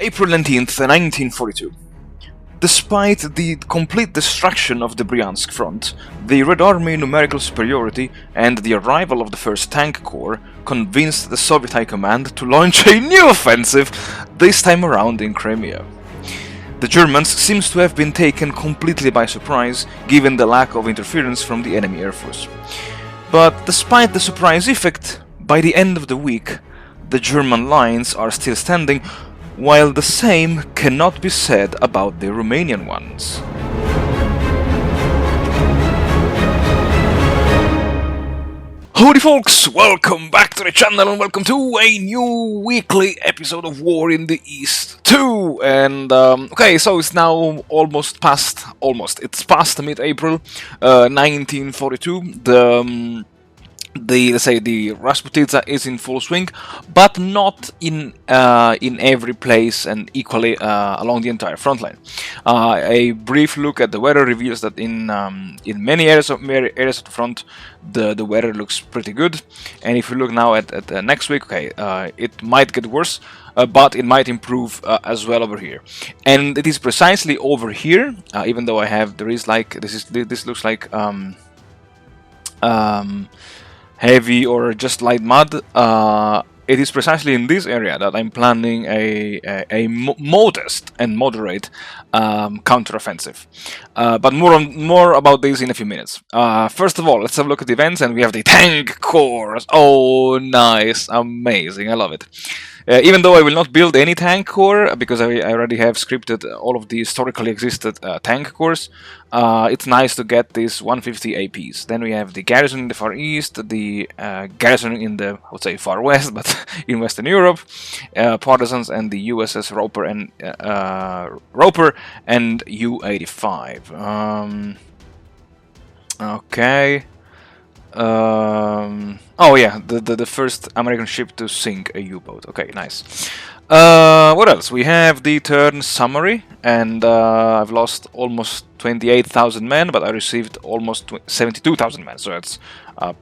April 19th, 1942. Despite the complete destruction of the Bryansk front, the Red Army numerical superiority and the arrival of the 1st Tank Corps convinced the Soviet High Command to launch a new offensive, this time around in Crimea. The Germans seems to have been taken completely by surprise, given the lack of interference from the enemy air force. But despite the surprise effect, by the end of the week, the German lines are still standing, while the same cannot be said about the Romanian ones. Howdy folks, welcome back to the channel and welcome to a new weekly episode of War in the East 2. And okay, so it's now it's past mid-April 1942. Let's say the Rasputitsa is in full swing, but not in every place and equally along the entire front line. A brief look at the weather reveals that in many areas of the front, the weather looks pretty good. And if you look now at next week, okay, it might get worse, but it might improve as well over here. And it is precisely over here, even though this looks like heavy or just light mud. It is precisely in this area that I'm planning a modest and moderate counteroffensive. But more about this in a few minutes. First of all, let's have a look at the events, and we have the Tank Corps. Oh, nice, amazing, I love it. Even though I will not build any tank corps, because I already have scripted all of the historically existed tank corps, it's nice to get these 150 APs. Then we have the garrison in the Far East, the garrison in the, I would say, Far West, but in Western Europe, partisans, and the USS Roper and U-85. Okay. Oh yeah, the first American ship to sink a U-boat. Okay, nice. What else? We have the turn summary, and I've lost almost 28,000 men, but I received almost 72,000 men, so that's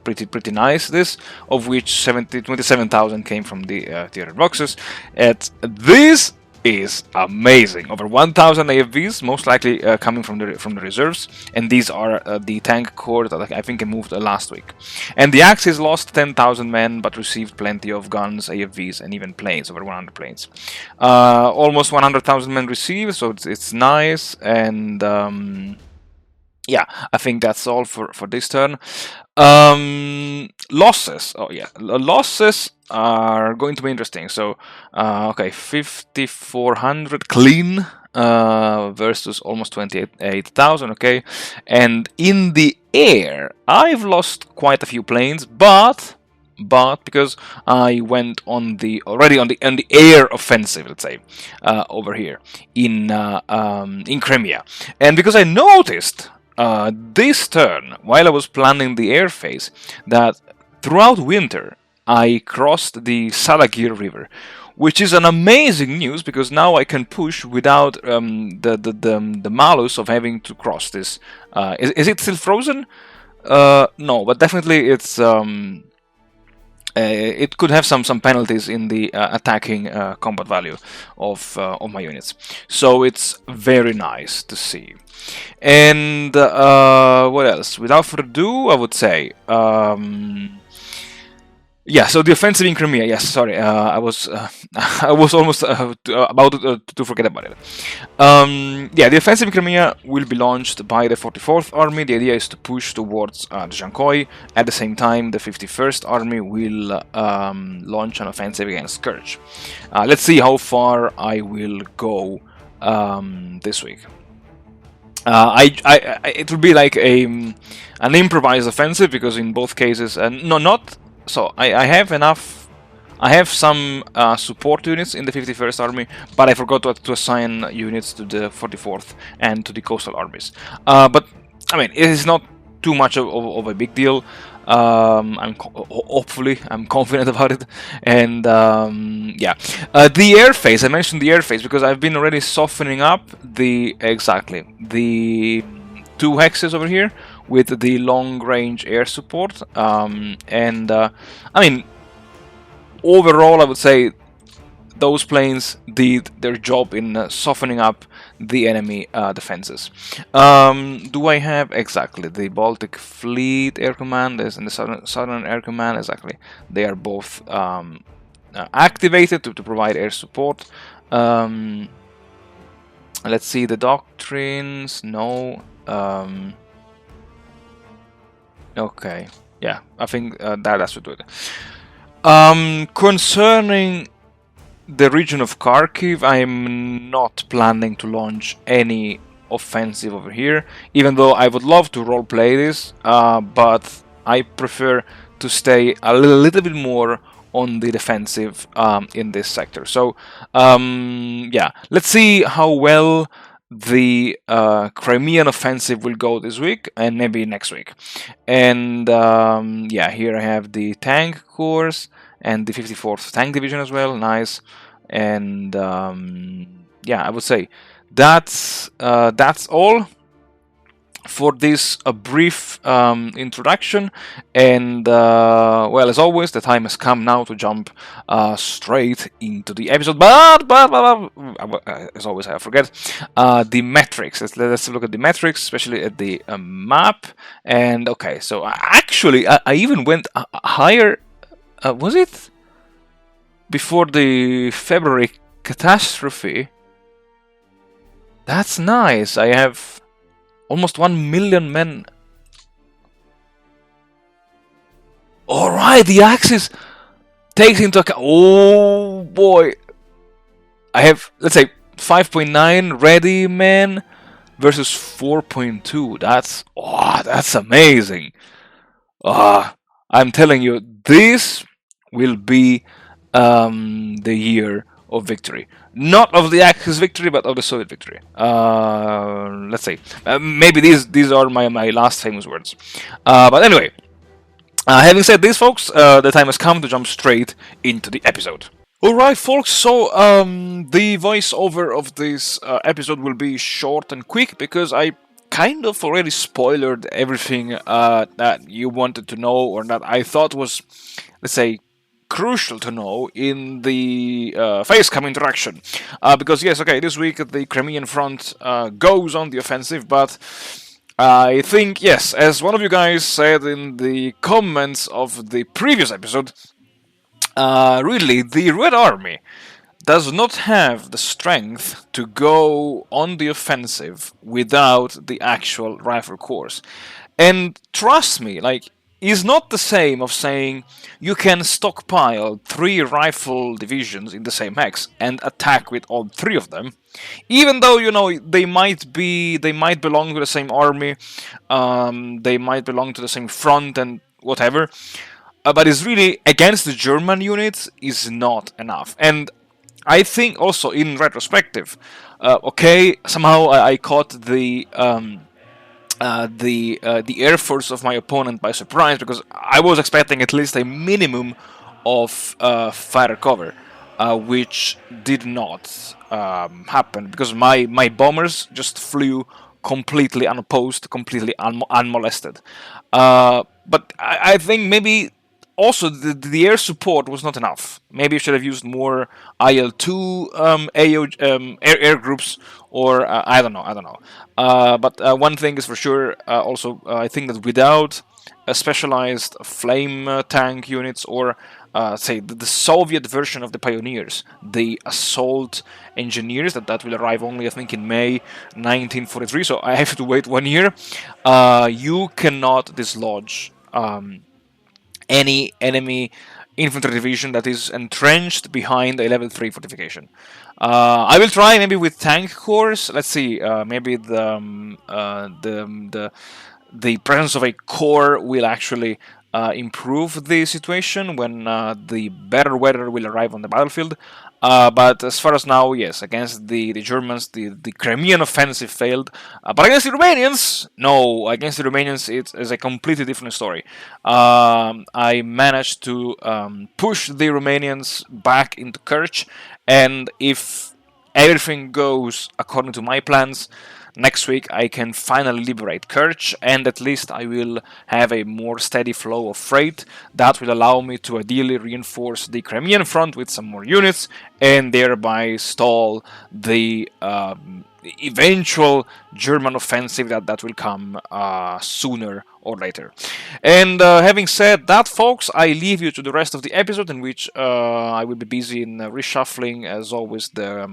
pretty nice. This, of which 27,000 came from the theater boxes. This is amazing. Over 1,000 AFVs, most likely coming from the reserves, and these are the tank corps that I think I moved last week. And the Axis lost 10,000 men, but received plenty of guns, AFVs, and even planes, over 100 planes. Almost 100,000 men received, so it's nice. And yeah, I think that's all for this turn. Losses. Oh yeah, losses are going to be interesting. So okay, 5,400 clean versus almost 28,000. Okay, and in the air, I've lost quite a few planes, but because I went already on the air offensive, let's say, over here in Crimea, and because I noticed this turn, while I was planning the air phase, that throughout winter I crossed the Salagir River, which is an amazing news, because now I can push without the malus of having to cross this. Is it still frozen? No, but definitely it's it could have some penalties in the attacking combat value of my units, so it's very nice to see. And what else? Without further ado, I would say, yeah. So the offensive in Crimea. Yes, sorry, I was almost about to forget about it. Yeah, the offensive in Crimea will be launched by the 44th Army. The idea is to push towards Dzhankoi. At the same time, the 51st Army will launch an offensive against Scourge. Let's see how far I will go this week. It will be like an improvised offensive, because in both cases, so I have enough. I have some support units in the 51st Army, but I forgot to assign units to the 44th and to the coastal armies. But I mean, it is not too much of a big deal. Hopefully, I'm confident about it. And yeah, the air phase. I mentioned the air phase because I've been already softening up the two hexes over here with the long-range air support. I mean, overall, I would say those planes did their job in softening up the enemy defenses. Do I have exactly the Baltic Fleet Air Command and the Southern Air Command? Exactly, they are both activated to provide air support. Let's see the doctrines. No. Okay. Yeah, I think that should do it. Concerning the region of Kharkiv, I'm not planning to launch any offensive over here, even though I would love to roleplay this, but I prefer to stay a little bit more on the defensive in this sector. So yeah, let's see how well the Crimean offensive will go this week and maybe next week. And yeah, here I have the tank course and the 54th Tank Division as well. Nice. And yeah, I would say that's all for this brief introduction. And well, as always, the time has come now to jump straight into the episode. But as always, I forget the metrics. Let's look at the metrics, especially at the map. And okay, so actually, I even went higher. Was it before the February catastrophe? That's nice. I have almost 1 million men. Alright, the Axis takes into account. Oh boy. I have, let's say, 5.9 ready men versus 4.2. That's amazing. I'm telling you, this will be the year of victory. Not of the Axis victory, but of the Soviet victory. Let's say. Maybe these are my last famous words. But anyway, having said this, folks, the time has come to jump straight into the episode. Alright, folks, so the voiceover of this episode will be short and quick because I kind of already spoiled everything that you wanted to know or that I thought was, let's say, crucial to know in the Facecam interaction. Because yes, okay, this week the Crimean Front goes on the offensive, but I think, yes, as one of you guys said in the comments of the previous episode, really, the Red Army does not have the strength to go on the offensive without the actual rifle corps. And trust me, like, is not the same of saying you can stockpile 3 rifle divisions in the same hex and attack with all 3 of them, even though, you know, they might belong to the same army, they might belong to the same front and whatever, but it's really against the German units is not enough. And I think also in retrospective, okay, somehow I caught the air force of my opponent by surprise, because I was expecting at least a minimum of fire cover, which did not happen, because my bombers just flew completely unopposed, completely unmolested. But I think maybe also the air support was not enough. Maybe I should have used more IL-2 air groups, or I don't know. But one thing is for sure, also I think that without a specialized flame tank units, or say the Soviet version of the Pioneers, the assault engineers, that will arrive only I think in May 1943, so I have to wait 1 year, you cannot dislodge any enemy infantry division that is entrenched behind a level 3 fortification. I will try maybe with tank corps. Let's see. Maybe the presence of a corps will actually improve the situation when the better weather will arrive on the battlefield. But as far as now, yes, against the Germans, the Crimean offensive failed. But against the Romanians, no. Against the Romanians, it's a completely different story. I managed to push the Romanians back into Kerch, and if everything goes according to my plans, next week I can finally liberate Kerch, and at least I will have a more steady flow of freight that will allow me to ideally reinforce the Crimean Front with some more units and thereby stall the eventual German offensive that will come sooner or later. And having said that, folks, I leave you to the rest of the episode, in which I will be busy in reshuffling, as always, the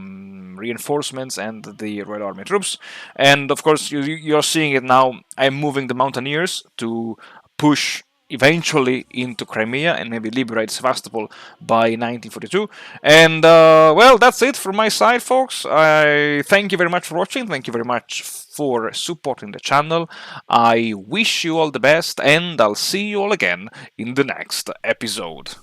reinforcements and the Red Army troops. And of course, you're seeing it now. I'm moving the Mountaineers to push eventually into Crimea and maybe liberate Sevastopol by 1942. And well, that's it from my side, folks. I thank you very much for watching. Thank you very much for supporting the channel. I wish you all the best, and I'll see you all again in the next episode.